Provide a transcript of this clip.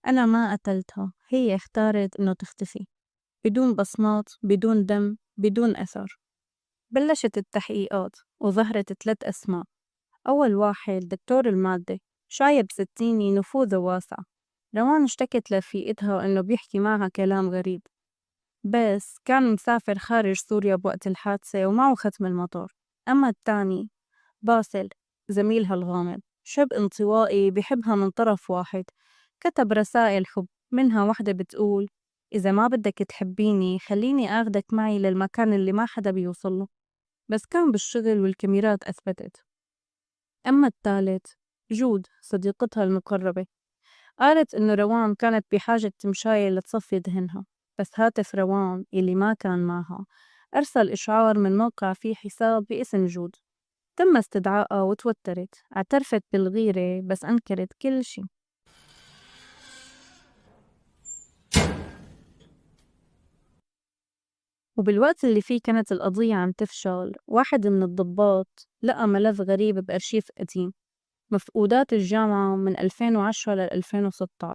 أنا ما قتلتها، هي اختارت إنه تختفي بدون بصمات، بدون دم، بدون أثر. بلشت التحقيقات وظهرت 3 أسماء. أول واحد دكتور المادة، شايب ستيني نفوذه واسع. روان اشتكت لرفيقتها إنه بيحكي معها كلام غريب، بس كان مسافر خارج سوريا بوقت الحادثة ومعه ختم المطار. أما التاني باسل، زميلها الغامض، شاب انطوائي بحبها من طرف واحد. كتب رسائل حب، منها وحدة بتقول: إذا ما بدك تحبيني خليني آخدك معي للمكان اللي ما حدا بيوصله. بس كان بالشغل والكاميرات أثبتت. أما الثالث جود، صديقتها المقربة، قالت إنه روان كانت بحاجة تمشاية لتصفي ذهنها، بس هاتف روان اللي ما كان معها أرسل إشعار من موقع فيه حساب باسم جود. تم استدعائها وتوترت، اعترفت بالغيرة بس أنكرت كل شي. وبالوقت اللي فيه كانت القضية عم تفشل، واحد من الضباط لقى ملف غريب بأرشيف قديم، مفقودات الجامعة من 2010 ل 2016.